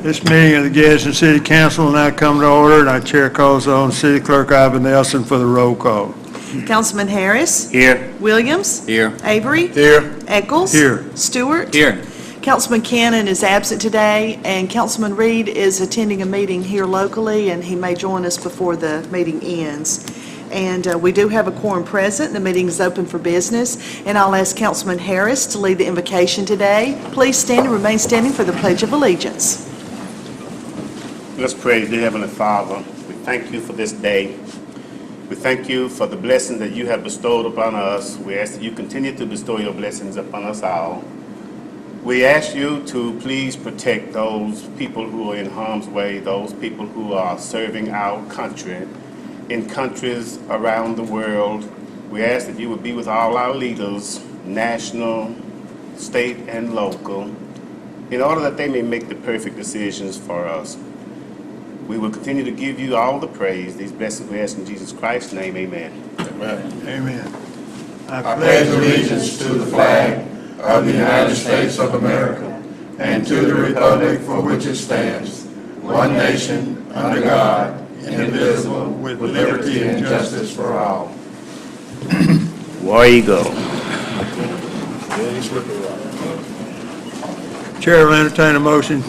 This meeting of the Gadsden City Council will now come to order, and our chair calls on City Clerk Ivan Nelson for the roll call. Councilman Harris. Here. Williams. Here. Avery. Here. Eccles. Here. Stewart. Here. Councilman Cannon is absent today, and Councilman Reed is attending a meeting here locally, and he may join us before the meeting ends. And we do have a quorum present. The meeting is open for business, and I'll ask Councilman Harris to lead the invocation today. Please stand and remain standing for the Pledge of Allegiance. Let's pray. Dear Heavenly Father, we thank you for this day. We thank you for the blessing that you have bestowed upon us. We ask that you continue to bestow your blessings upon us all. We ask you to please protect those people who are in harm's way, those people who are serving our country in countries around the world. We ask that you would be with all our leaders, national, state, and local, in order that they may make the perfect decisions for us. We will continue to give you all the praise. These blessings we ask in Jesus Christ's name. Amen. Amen. Amen. I pledge allegiance to the flag of the United States of America and to the republic for which it stands, one nation, under God, indivisible, with liberty and justice for all. War Eagle. Chair will entertain a motion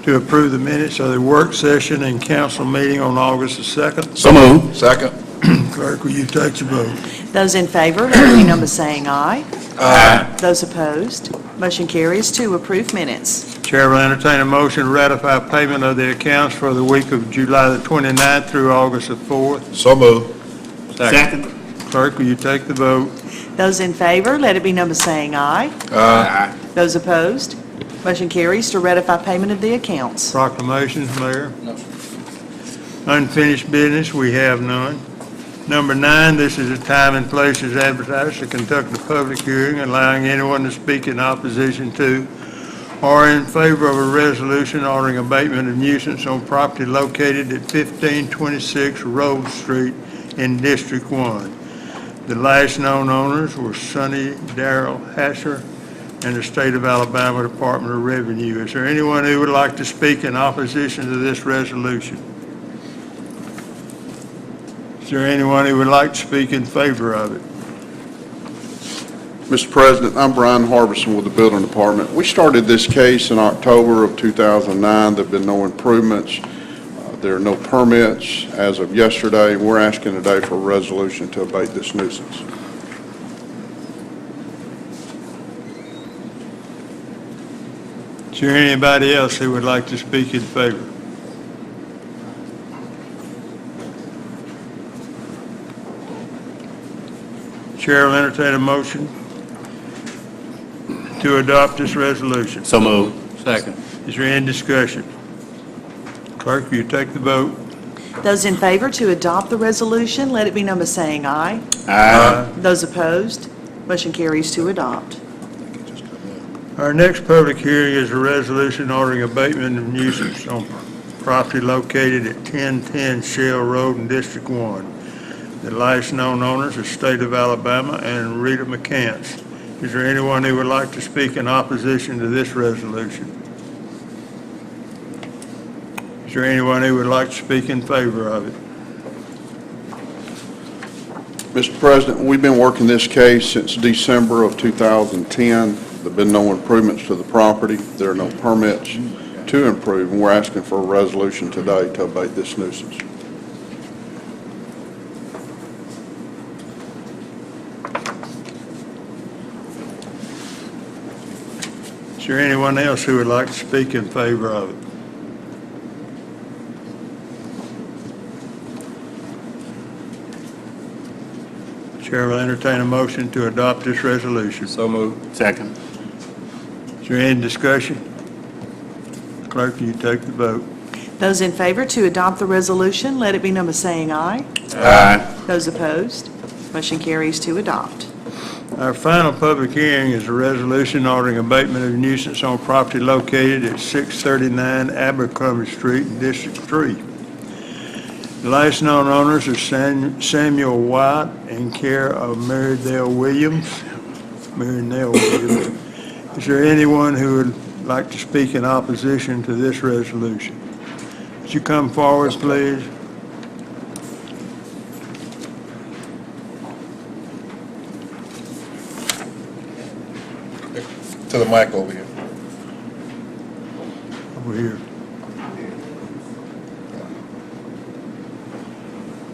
to approve the minutes of the work session and council meeting on August the 2nd. So moved. Second. Clerk, will you take the vote? Those in favor, let it be known by saying aye. Aye. Those opposed, motion carries to approve minutes. Chair will entertain a motion to ratify payment of the accounts for the week of July the 29th through August the 4th. So moved. Second. Clerk, will you take the vote? Those in favor, let it be known by saying aye. Aye. Those opposed, motion carries to ratify payment of the accounts. Proclamations, Mayor? No. Unfinished business, we have none. Number 9, this is a time and place as advertised to conduct a public hearing allowing anyone to speak in opposition to or in favor of a resolution ordering abatement of nuisance on property located at 1526 Rose Street in District 1. The last known owners were Sonny Darrell Hasher and the State of Alabama Department of Revenue. Is there anyone who would like to speak in opposition to this resolution? Is there anyone who would like to speak in favor of it? Mr. President, I'm Brian Harbison with the Building Department. We started this case in October of 2009. There have been no improvements. There are no permits as of yesterday. We're asking today for a resolution to abate this nuisance. Is there anybody else who would like to speak in favor? Chair will entertain a motion to adopt this resolution. So moved. Second. Is there any discussion? Clerk, will you take the vote? Those in favor to adopt the resolution, let it be known by saying aye. Aye. Those opposed, motion carries to adopt. Our next public hearing is a resolution ordering abatement of nuisance on property located at 1010 Shell Road in District 1. The last known owners are State of Alabama and Rita McCants. Is there anyone who would like to speak in opposition to this resolution? Is there anyone who would like to speak in favor of it? Mr. President, we've been working this case since December of 2010. There have been no improvements to the property. There are no permits to improve, and we're asking for a resolution today to abate this nuisance. Is there anyone else who would like to speak in favor of it? Chair will entertain a motion to adopt this resolution. So moved. Second. Is there any discussion? Clerk, will you take the vote? Those in favor to adopt the resolution, let it be known by saying aye. Aye. Those opposed, motion carries to adopt. Our final public hearing is a resolution ordering abatement of nuisance on property located at 639 Abercrombie Street in District 3. The last known owners are Samuel White in care of Marydale Williams. Is there anyone who would like to speak in opposition to this resolution? Would you come forward, please? To the mic over here. Over here.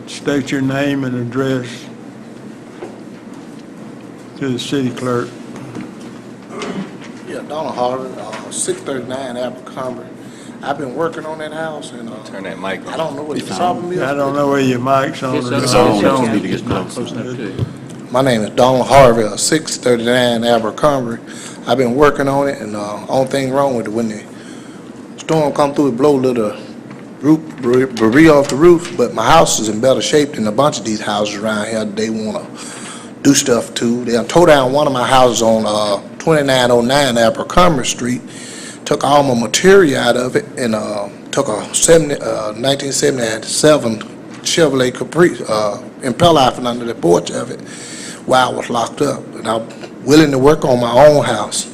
State your name and address to the city clerk. Yeah, Donald Harvey, 639 Abercrombie. I've been working on that house and Turn that mic on. I don't know what the problem is. I don't know whether your mic's on or not. Need to get close enough too. My name is Donald Harvey, 639 Abercrombie. I've been working on it, and only thing wrong with it, when the storm come through, it blow a little roof debris off the roof, but my house is in better shape than a bunch of these houses around here they want to do stuff to. They tore down one of my houses on 2909 Abercrombie Street, took all my material out of it, and took a 1977 Chevrolet Caprice Impala from under the porch of it while I was locked up. And I'm willing to work on my own house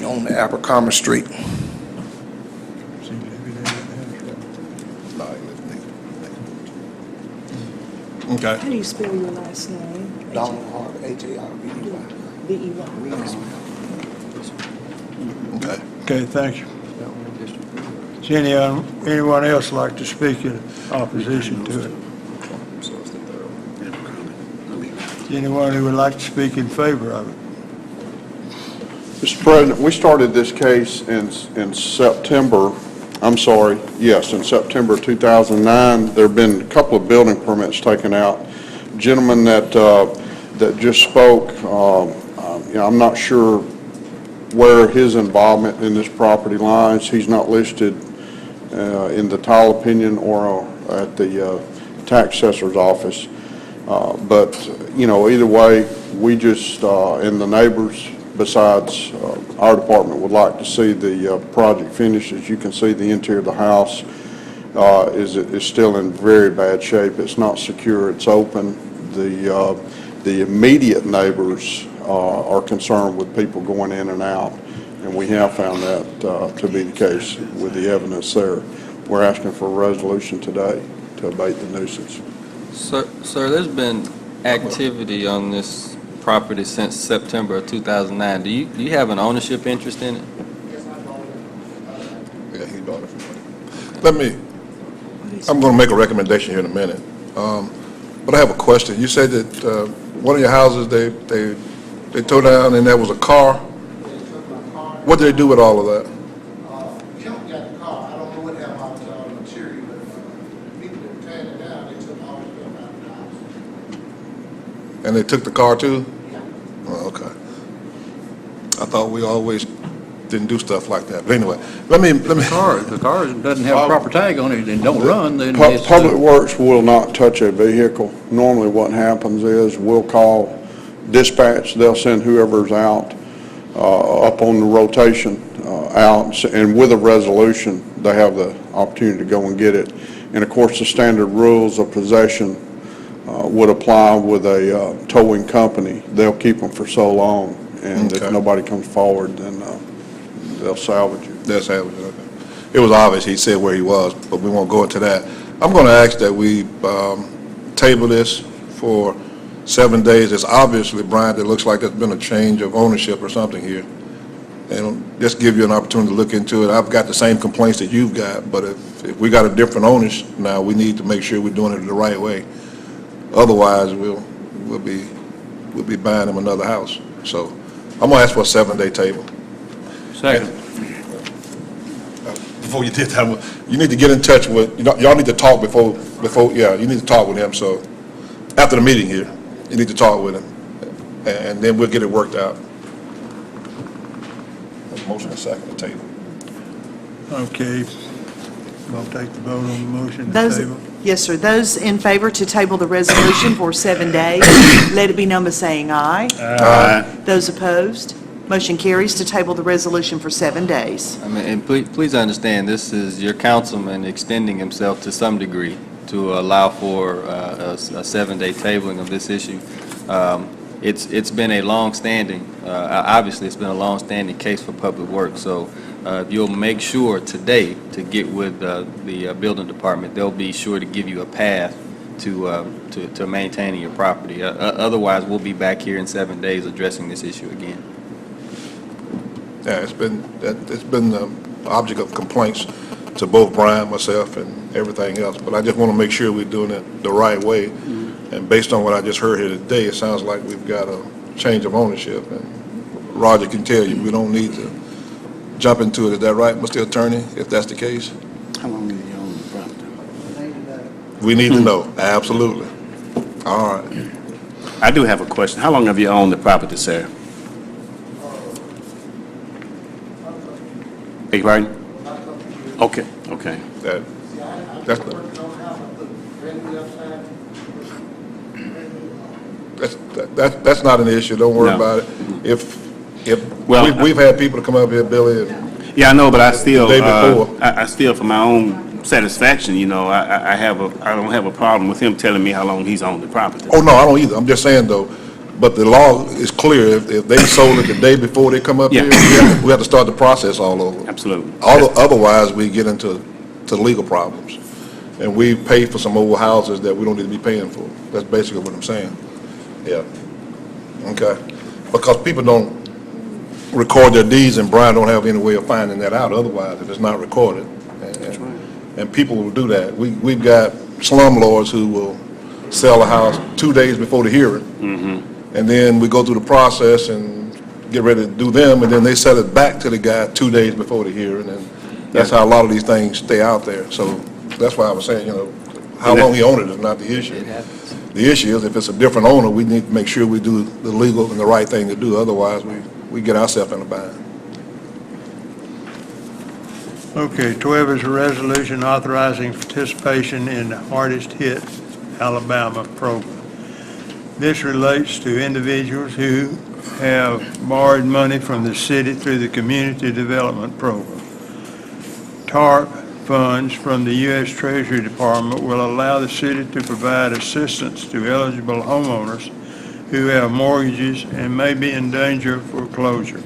on the Abercrombie Street. Okay. How do you spell your last name? Donald Harvey, H-A-R-V-E-Y. V-E-Y. Okay. Okay, thank you. Does anyone else like to speak in opposition to it? Anyone who would like to speak in favor of it? Mr. President, we started this case in September, in September 2009. There have been a couple of building permits taken out. Gentleman that just spoke, I'm not sure where his involvement in this property lies. He's not listed in the title opinion or at the tax assessor's office. But, either way, we just, and the neighbors, besides our department, would like to see the project finished. As you can see, the interior of the house is still in very bad shape. It's not secure. It's open. The immediate neighbors are concerned with people going in and out, and we have found that to be the case with the evidence there. We're asking for a resolution today to abate the nuisance. Sir, there's been activity on this property since September of 2009. Do you have an ownership interest in it? Yeah, he bought it. I'm going to make a recommendation here in a minute. But I have a question. You said that one of your houses, they tore down and there was a car. What did they do with all of that? Kim got the car. I don't know what happened to all the material, but people that were tearing it down, they took all the stuff out of the house. And they took the car too? Yeah. Oh, okay. I thought we always didn't do stuff like that. But anyway, let me. The car doesn't have a proper tag on it and don't run, then it's... Public Works will not touch a vehicle. Normally what happens is we'll call dispatch, they'll send whoever's out up on the rotation out, and with a resolution, they have the opportunity to go and get it. And of course, the standard rules of possession would apply with a towing company. They'll keep them for so long, and if nobody comes forward, then they'll salvage it. They'll salvage it, okay. It was obvious, he said where he was, but we won't go into that. I'm going to ask that we table this for 7 days. It's obviously, Brian, it looks like there's been a change of ownership or something here. And just give you an opportunity to look into it. I've got the same complaints that you've got, but if we got a different owners now, we need to make sure we're doing it the right way. Otherwise, we'll be buying them another house. So I'm going to ask for a 7-day table. Second. Before you did that, you need to get in touch with, y'all need to talk before, you need to talk with him. So after the meeting here, you need to talk with him, and then we'll get it worked out. Motion and second to table. Okay. I'll take the vote on the motion to Those, table. yes, sir. Those in favor to table the resolution for 7 days, let it be known by saying aye. Aye. Those opposed, motion carries to table the resolution for 7 days. I mean, and please understand, this is your councilman extending himself to some degree to allow for a 7-day tabling of this issue. it's been a long-standing, obviously, it's been a long-standing case for Public Works. So if you'll make sure today to get with the building department, they'll be sure to give you a path to maintaining your property. Otherwise, we'll be back here in 7 days addressing this issue again. Yeah, it's been the object of complaints to both Brian, myself, and everything else. But I just want to make sure we're doing it the right way. And based on what I just heard here today, it sounds like we've got a change of ownership. And Roger can tell you, we don't need to jump into it. Is that right, Mr. Attorney, if that's the case? How long have you owned the property? We need to know, absolutely. All right. I do have a question. How long have you owned the property, sir? Beg your pardon? Okay, okay. That's not an issue, don't worry No. about it. Well, We've had people to come up here, Billy, and Yeah, I know, but I still, The day before. I still, for my own satisfaction, you know, I don't have a problem with him telling me how long he's owned the property. oh, no, I don't either, I'm just saying though, but the law is clear, if they sold it the day before they come up Yeah. here, we have to start the process all over. Absolutely. Otherwise, we get into legal problems. And we pay for some old houses that we don't need to be paying for. That's basically what I'm saying. Yeah. Okay. Because people don't record their deeds, and Brian don't have any way of finding that out otherwise if it's not recorded. And people will do that. We've got slumlords who will sell a house 2 days before the hearing. And then we go through the process and get ready to do them, and then they sell it back to the guy 2 days before the hearing, and that's how a lot of these things stay out there. So that's why I was saying, you know, how long he owned it is not the issue. It happens. The issue is if it's a different owner, we need to make sure we do the legal and the right thing to do, otherwise we get ourselves in a bind. Okay, 12 is a resolution authorizing participation in the Hardest Hit Alabama program. This relates to individuals who have borrowed money from the city through the Community Development Program. TARP funds from the U.S. Treasury Department will allow the city to provide assistance to eligible homeowners who have mortgages and may be in danger of foreclosure.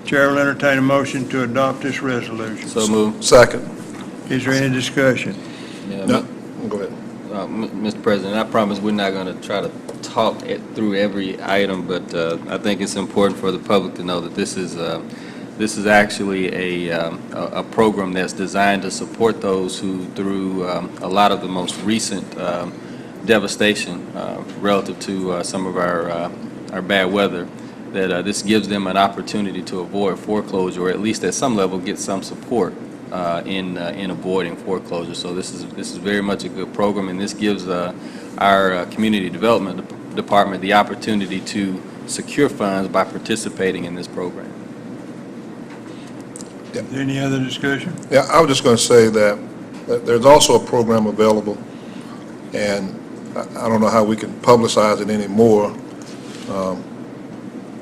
Chair will entertain a motion to adopt this resolution. So move. Second. Is there any discussion? Yeah, No, go ahead. Mr. President, I promise we're not going to try to talk through every item, but I think it's important for the public to know that this is actually a program that's designed to support those who, through a lot of the most recent devastation relative to some of our bad weather, that this gives them an opportunity to avoid foreclosure, or at least at some level get some support in avoiding foreclosure. So this is very much a good program, and this gives our Community Development Department the opportunity to secure funds by participating in this program. Any other discussion? Yeah, I was just going to say that there's also a program available, and I don't know how we can publicize it anymore,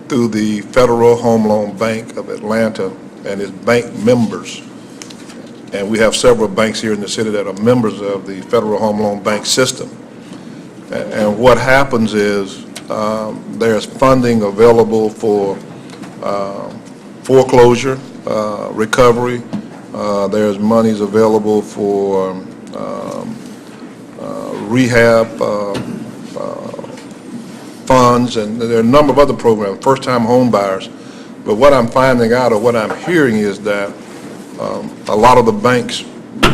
through the Federal Home Loan Bank of Atlanta and its bank members. And we have several banks here in the city that are members of the Federal Home Loan Bank system. And what happens is there's funding available for foreclosure, recovery. There's monies available for rehab funds, and there are a number of other programs, first-time home buyers. But what I'm finding out, or what I'm hearing, is that a lot of the banks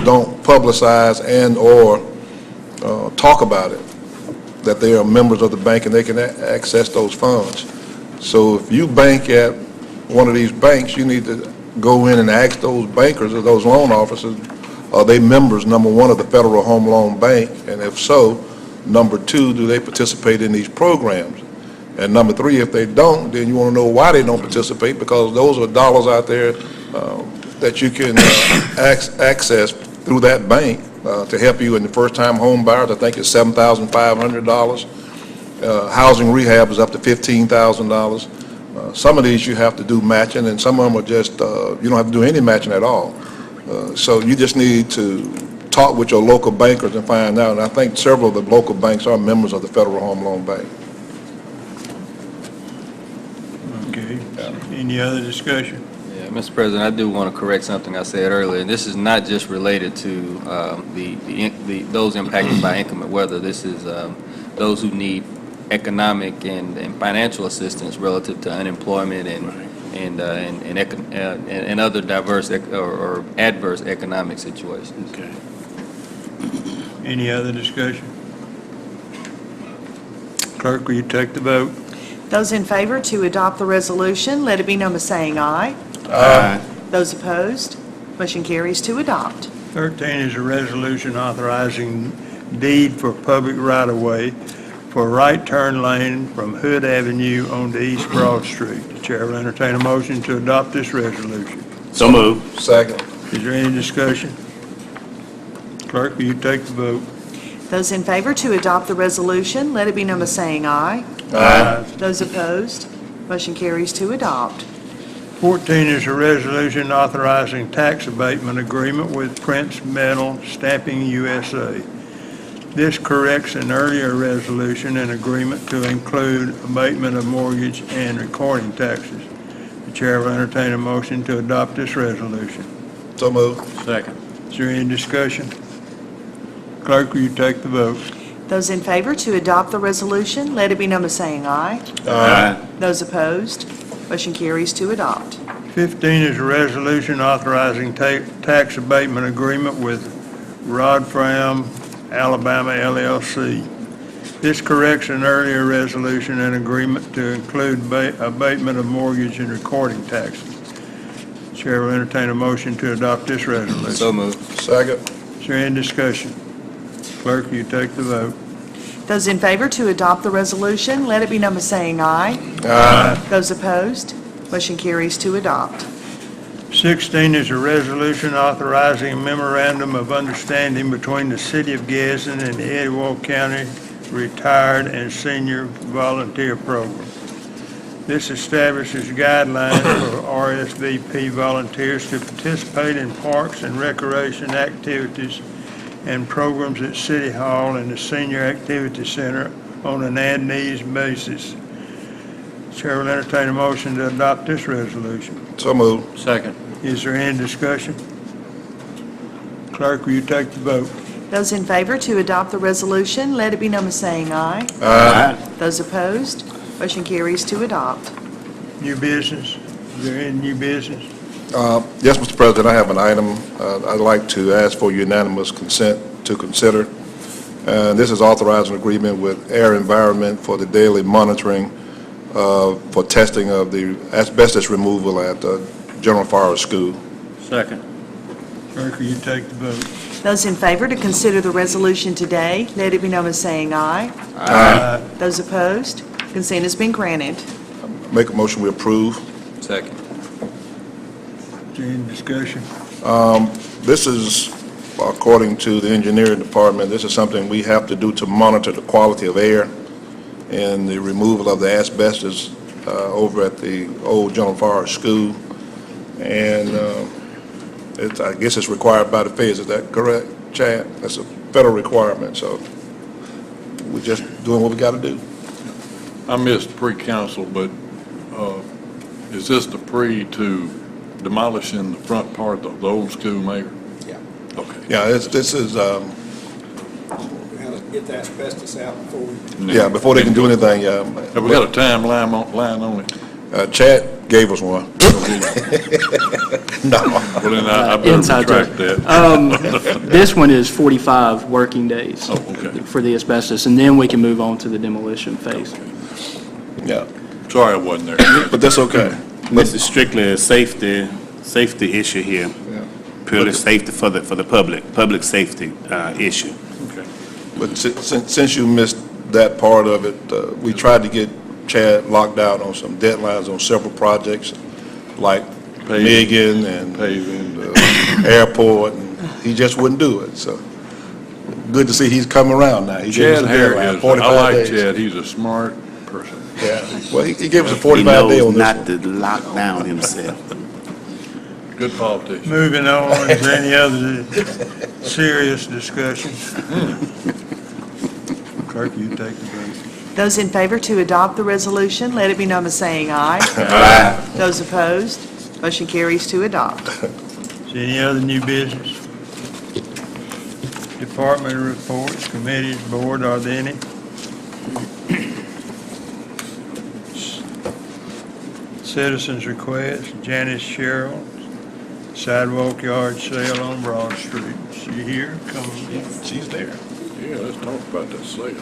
don't publicize and/or talk about it, that they are members of the bank and they can access those funds. So if you bank at one of these banks, you need to go in and ask those bankers or those loan officers, are they members, number one, of the Federal Home Loan Bank? And if so, number two, do they participate in these programs? And number three, if they don't, then you want to know why they don't participate, because those are dollars out there that you can access through that bank to help you in the first-time home buyers. I think it's $7,500. Housing rehab is up to $15,000. Some of these you have to do matching, and some of them are just, you don't have to do any matching at all. So you just need to talk with your local bankers and find out. And I think several of the local banks are members of the Federal Home Loan Bank. Okay. Any other discussion? Yeah, Mr. President, I do want to correct something I said earlier. This is not just related to those impacted by inclement weather. This is those who need economic and financial assistance relative to unemployment and other diverse or adverse economic situations. Okay. Any other discussion? Clerk, will you take the vote? Those in favor to adopt the resolution, let it be known by saying aye. Aye. Those opposed, motion carries to adopt. 13 is a resolution authorizing deed for public right-of-way for right turn lane from Hood Avenue onto East Broad Street. The chair will entertain a motion to adopt this resolution. So moved. Second. Is there any discussion? Clerk, will you take the vote? Those in favor to adopt the resolution, let it be known by saying aye. Aye. Those opposed, motion carries to adopt. 14 is a resolution authorizing tax abatement agreement with Prince Metal Stamping USA. This corrects an earlier resolution and agreement to include abatement of mortgage and recording taxes. The chair will entertain a motion to adopt this resolution. So moved. Second. Is there any discussion? Clerk, will you take the vote? Those in favor to adopt the resolution, let it be known by saying aye. Aye. Those opposed, motion carries to adopt. 15 is a resolution authorizing tax abatement agreement with Rod Fram, Alabama LLC. This corrects an earlier resolution and agreement to include abatement of mortgage and recording taxes. Chair will entertain a motion to adopt this resolution. So moved. Second. Is there any discussion? Clerk, will you take the vote? Those in favor to adopt the resolution, let it be known by saying aye. Aye. Those opposed, motion carries to adopt. 16 is a resolution authorizing a memorandum of understanding between the City of Gadsden and the Edgewater County Retired and Senior Volunteer Program. This establishes guidelines for RSVP volunteers to participate in parks and recreation activities and programs at City Hall and the Senior Activity Center on an as-needs basis. Chair will entertain a motion to adopt this resolution. So moved. Second. Is there any discussion? Clerk, will you take the vote? Those in favor to adopt the resolution, let it be known by saying aye. Aye. Those opposed, motion carries to adopt. New business? Is there any new business? Yes, Mr. President, I have an item I'd like to ask for unanimous consent to consider. This is authorizing agreement with Air Environment for the daily monitoring for testing of the asbestos removal at General Forest School. Second. Clerk, will you take the vote? Those in favor to consider the resolution today, let it be known by saying aye. Aye. Those opposed, consent has been granted. Make a motion we approve. Second. Is there any discussion? This is, according to the engineering department, this is something we have to do to monitor the quality of air and the removal of the asbestos over at the old General Forest School. And I guess it's required by the feds. Is that correct, Chad? That's a federal requirement, so we're just doing what we got to do. I missed pre-council, but is this the pre to demolishing the front part of the old school, Mayor? Yeah. Okay. Yeah, this is, We have to get the asbestos out before we. yeah, before they can do anything, yeah. Have we got a timeline on it? Chad gave us one. No. Well, then I better Inside retract joke. that. This one is 45 working days Oh, okay. for the asbestos, and then we can move on to the demolition phase. Yeah, Sorry I wasn't there. but that's okay. This is strictly a safety issue here. Yeah. Purely safety for the public safety issue. Okay. But since you missed that part of it, we tried to get Chad locked out on some deadlines on several projects, like Paving. Megan and Paving. airport, and he just wouldn't do it, so. Good to see he's coming around now. He gave us Chad a Harris, deadline, I 45 like days. Chad, he's a smart person. Yeah, well, he gave us a He 45 day knows on this not one. to lock down himself. Good politician. Moving on, is there any other serious discussions? Clerk, will you take the vote? Those in favor to adopt the resolution, let it be known by saying aye. Aye. Those opposed, motion carries to adopt. Is there any other new business? Department reports, committees, board, are there any? Citizens request, Janice Sherrill, sidewalk yard sale on Broad Street. She here? Come on. She's there. Yeah, let's talk about that sale.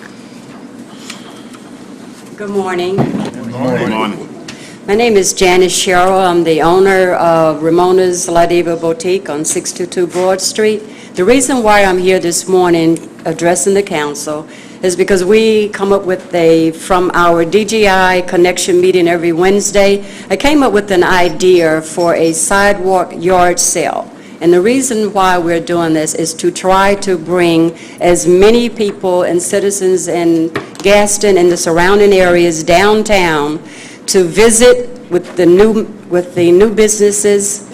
Good morning. Good morning. Good morning. My name is Janice Sherrill. I'm the owner of Ramona's La Diva Boutique on 622 Broad Street. The reason why I'm here this morning addressing the council is because we come up with from our DGI connection meeting every Wednesday, I came up with an idea for a sidewalk yard sale. And the reason why we're doing this is to try to bring as many people and citizens in Gadsden and the surrounding areas downtown to visit with the new businesses,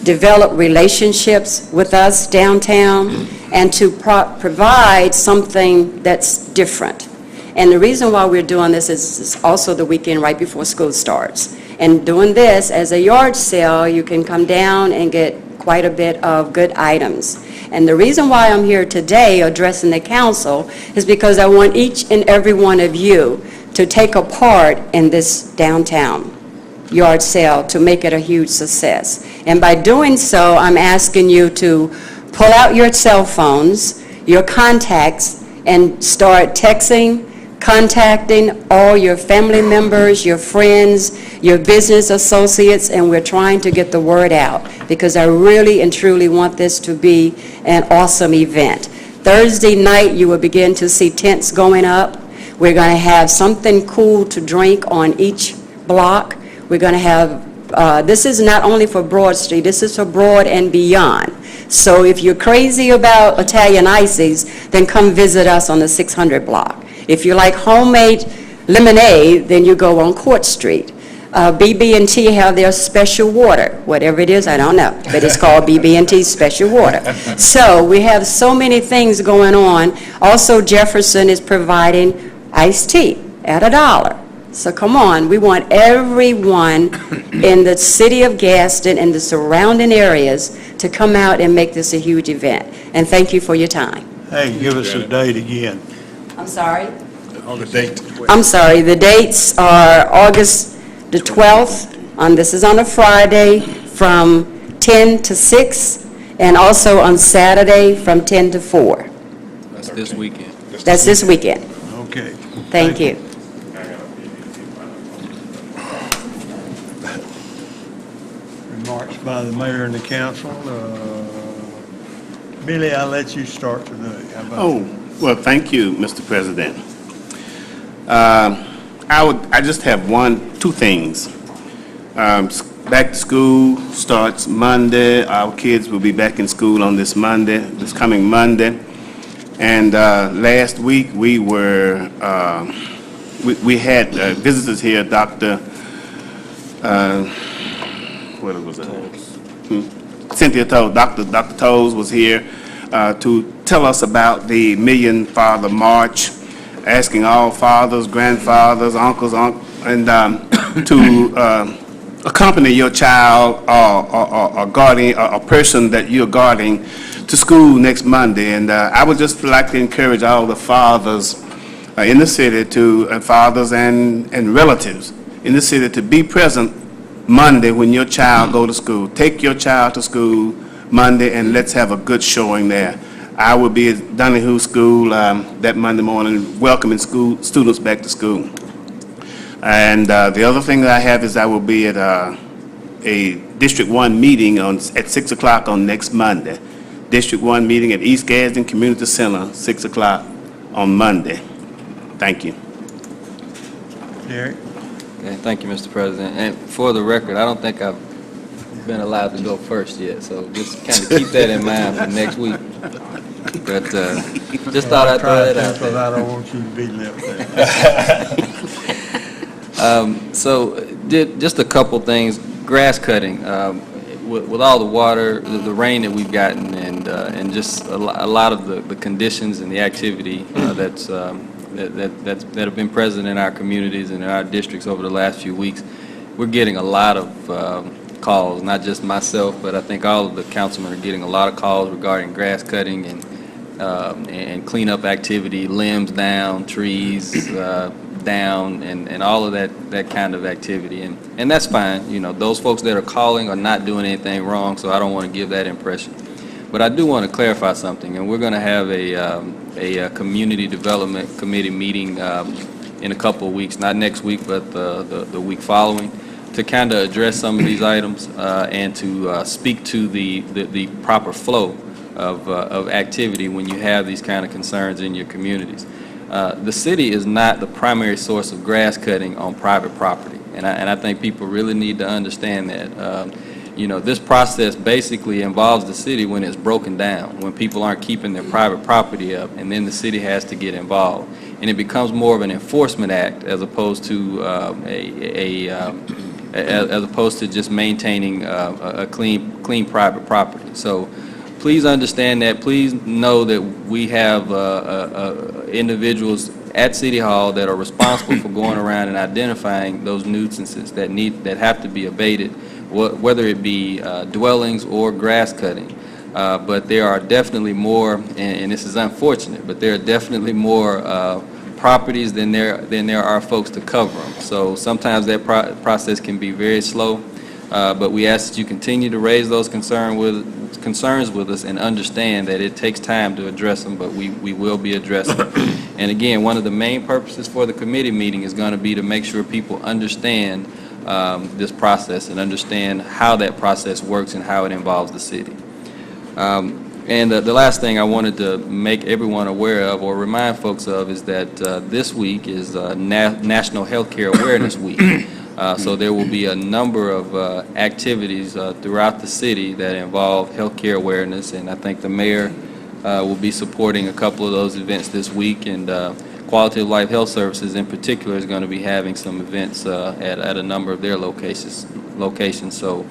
develop relationships with us downtown, and to provide something that's different. And the reason why we're doing this is also the weekend right before school starts. And doing this as a yard sale, you can come down and get quite a bit of good items. And the reason why I'm here today addressing the council is because I want each and every one of you to take a part in this downtown yard sale to make it a huge success. And by doing so, I'm asking you to pull out your cell phones, your contacts, and start texting, contacting all your family members, your friends, your business associates, and we're trying to get the word out because I really and truly want this to be an awesome event. Thursday night, you will begin to see tents going up. We're going to have something cool to drink on each block. We're going to have, this is not only for Broad Street, this is for Broad and beyond. So if you're crazy about Italian ices, then come visit us on the 600 block. If you like homemade lemonade, then you go on Court Street. BB&T have their special water, whatever it is, I don't know, but it's called BB&T Special Water. So we have so many things going on. Also, Jefferson is providing iced tea at $1. So come on, we want everyone in the city of Gadsden and the surrounding areas to come out and make this a huge event. And thank you for your time. Hey, give us a date again. I'm sorry? On the date. I'm sorry, the dates are August the 12th, this is on a Friday, from 10 to 6, and also on Saturday from 10 to 4. That's this weekend. That's this weekend. Okay. Thank you. Remarks by the mayor and the council. Billy, I'll let you start today. How about Oh, well, thank you, Mr. President. I just have two things. Back to school starts Monday. Our kids will be back in school on this coming Monday. And last week we were, we had visitors here, Dr. What was it? Cynthia Toles, Dr. Toles was here to tell us about the Million Father March, asking all fathers, grandfathers, uncles, and to accompany your child or guardian, or a person that you're guarding to school next Monday. And I would just like to encourage all the fathers in the city fathers and relatives in the city to be present Monday when your child go to school. Take your child to school Monday and let's have a good showing there. I will be at Donahue School that Monday morning welcoming students back to school. And the other thing that I have is I will be at a District 1 meeting at 6 o'clock on next Monday. District 1 meeting at East Gadsden Community Center, 6 o'clock on Monday. Thank you. Derek? Okay, thank you, Mr. President. And for the record, I don't think I've been allowed to go first yet, so just kind of keep that in mind for next week. But just thought I'd throw that out Because there. I don't want you to be left there. So just a couple things. Grass cutting, with all the water, the rain that we've gotten, and just a lot of the conditions and the activity that's that have been present in our communities and in our districts over the last few weeks, we're getting a lot of calls, not just myself, but I think all of the councilmen are getting a lot of calls regarding grass cutting and cleanup activity, limbs down, trees down, and all of that kind of activity. And that's fine. You know, those folks that are calling are not doing anything wrong, so I don't want to give that impression. But I do want to clarify something, and we're going to have a community development committee meeting in a couple of weeks, not next week, but the week following, to kind of address some of these items and to speak to the proper flow of activity when you have these kind of concerns in your communities. The city is not the primary source of grass cutting on private property, and I think people really need to understand that. You know, this process basically involves the city when it's broken down, when people aren't keeping their private property up, and then the city has to get involved. And it becomes more of an enforcement act as opposed to as opposed to just maintaining a clean private property. So please understand that. Please know that we have individuals at City Hall that are responsible for going around and identifying those nuisances that have to be abated, whether it be dwellings or grass cutting. But there are definitely more, and this is unfortunate, but there are definitely more properties than there are folks to cover them. So sometimes that process can be very slow, but we ask that you continue to raise those concerns with us and understand that it takes time to address them, but we will be addressing them. And again, one of the main purposes for the committee meeting is going to be to make sure people understand this process and understand how that process works and how it involves the city. And the last thing I wanted to make everyone aware of or remind folks of is that this week is National Healthcare Awareness Week. So there will be a number of activities throughout the city that involve healthcare awareness, and I think the mayor will be supporting a couple of those events this week, and Quality of Life Health Services in particular is going to be having some events at a number of their locations. So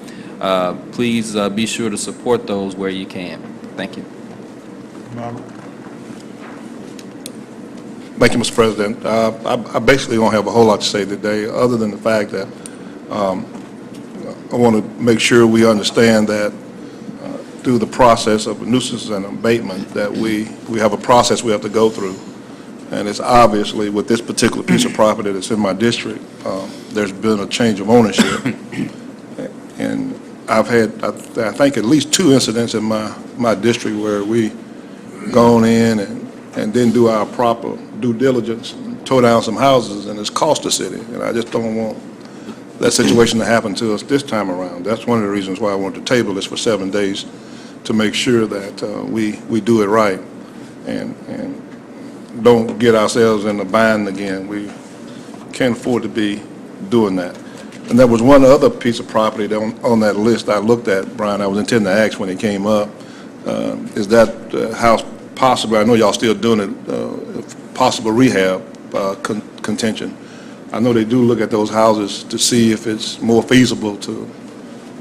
please be sure to support those where you can. Thank you. Robert? Thank you, Mr. President. I basically don't have a whole lot to say today, other than the fact that I want to make sure we understand that through the process of nuisance and abatement, that we have a process we have to go through. And it's obviously, with this particular piece of property that's in my district, there's been a change of ownership. And I've had, I think, at least 2 incidents in my district where we gone in and didn't do our proper due diligence, and tore down some houses, and it's cost the city. And I just don't want that situation to happen to us this time around. That's one of the reasons why I wanted to table this for 7 days, to make sure that we do it right and don't get ourselves in a bind again. We can't afford to be doing that. And there was one other piece of property that on that list I looked at, Brian, I was intending to ask when it came up. Is that house possible? I know y'all still doing it, possible rehab contention. I know they do look at those houses to see if it's more feasible to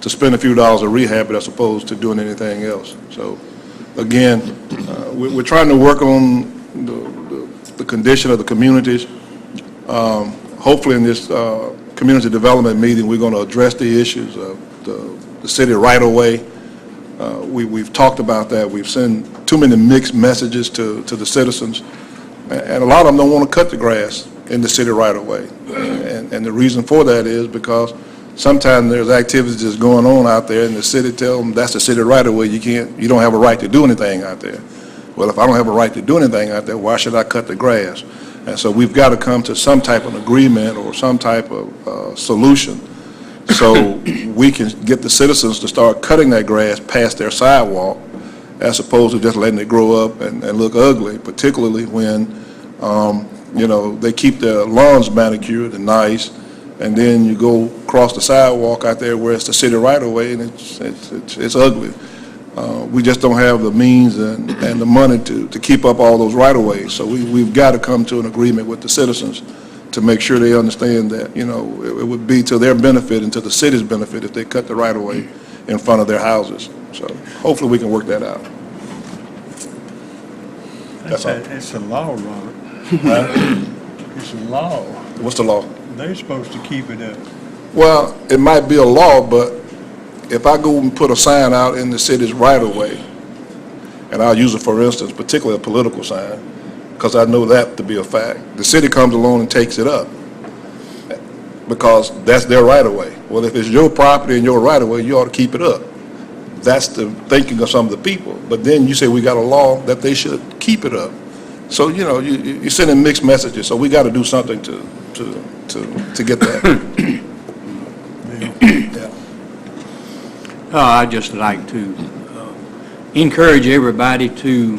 spend a few dollars on rehab as opposed to doing anything else. So again, we're trying to work on the condition of the communities. Hopefully in this community development meeting, we're going to address the issues of the city right-of-way. We've talked about that. We've sent too many mixed messages to the citizens, and a lot of them don't want to cut the grass in the city right-of-way. And the reason for that is because sometimes there's activities that's going on out there, and the city tells them that's the city right-of-way. You don't have a right to do anything out there. Well, if I don't have a right to do anything out there, why should I cut the grass? And so we've got to come to some type of agreement or some type of solution so we can get the citizens to start cutting that grass past their sidewalk as opposed to just letting it grow up and look ugly, particularly when, they keep their lawns manicured and nice, and then you go across the sidewalk out there where it's the city right-of-way, and it's ugly. We just don't have the means and the money to keep up all those right-of-ways. So we've got to come to an agreement with the citizens to make sure they understand that, it would be to their benefit and to the city's benefit if they cut the right-of-way in front of their houses. So hopefully we can work that out. That's all. It's a law, Robert. It's a law. What's the law? They're supposed to keep it up. Well, it might be a law, but if I go and put a sign out in the city's right-of-way, and I'll use it for instance, particularly a political sign, because I know that to be a fact, the city comes along and takes it up, because that's their right-of-way. Well, if it's your property and your right-of-way, you ought to keep it up. That's the thinking of some of the people. But then you say we got a law that they should keep it up. So, you know, you're sending mixed messages, so we got to do something to get that. I'd just like to encourage everybody to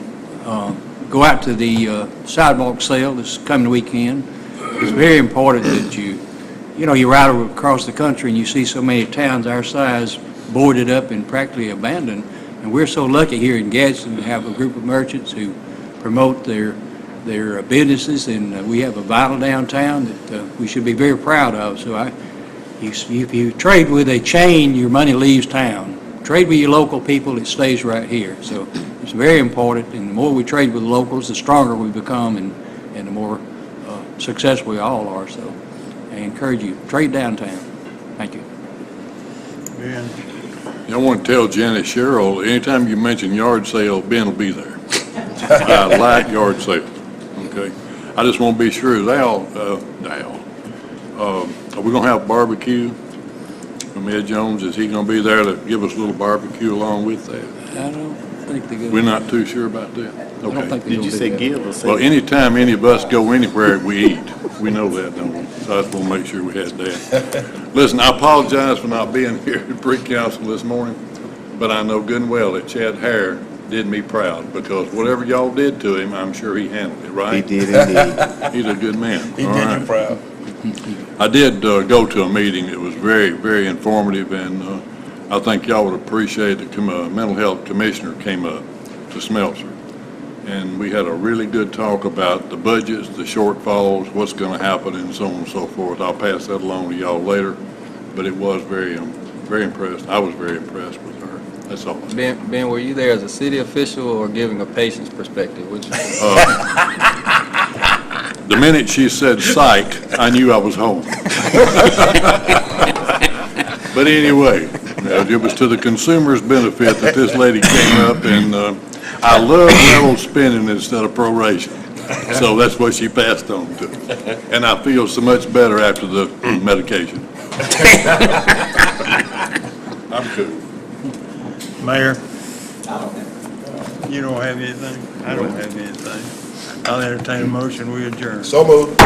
go out to the sidewalk sale this coming weekend. It's very important that you ride across the country and you see so many towns our size boarded up and practically abandoned. And we're so lucky here in Gadsden to have a group of merchants who promote their businesses, and we have a vital downtown that we should be very proud of. So if you trade with a chain, your money leaves town. Trade with your local people, it stays right here. So it's very important, and the more we trade with the locals, the stronger we become, and the more successful we all are. So I encourage you, trade downtown. Thank you. Ben? I want to tell Janet Sherrill, anytime you mention yard sale, Ben will be there. I like yard sales, okay? I just want to be sure, are we going to have barbecue from Ed Jones? Is he going to be there to give us a little barbecue along with that? I don't think they're going We're not too sure about that? I don't Okay. think they're Did you gonna say do that. give or say? Well, anytime any of us go anywhere, we eat. We know that, don't we? So I just want to make sure we had that. Listen, I apologize for not being here at pre-council this morning, but I know good and well that Chad Hare did me proud, because whatever y'all did to him, I'm sure he handled it, right? He did indeed. He's a good man. He All did right. you proud. I did go to a meeting. It was very, very informative, and I think y'all would appreciate the mental health commissioner came up to Smeltzer. And we had a really good talk about the budgets, the shortfalls, what's going to happen, and so on and so forth. I'll pass that along to y'all later, but it was very, very impressed. I was very impressed with her. That's all. Ben, were you there as a city official or giving a patient's perspective? Which? The minute she said psych, I knew I was home. But anyway, it was to the consumer's benefit that this lady came up, and I love level spending instead of proration. So that's what she passed on to. And I feel so much better after the medication. I'm good. Mayor? You don't have anything? I don't have anything. I'll entertain a motion, we adjourn. So moved.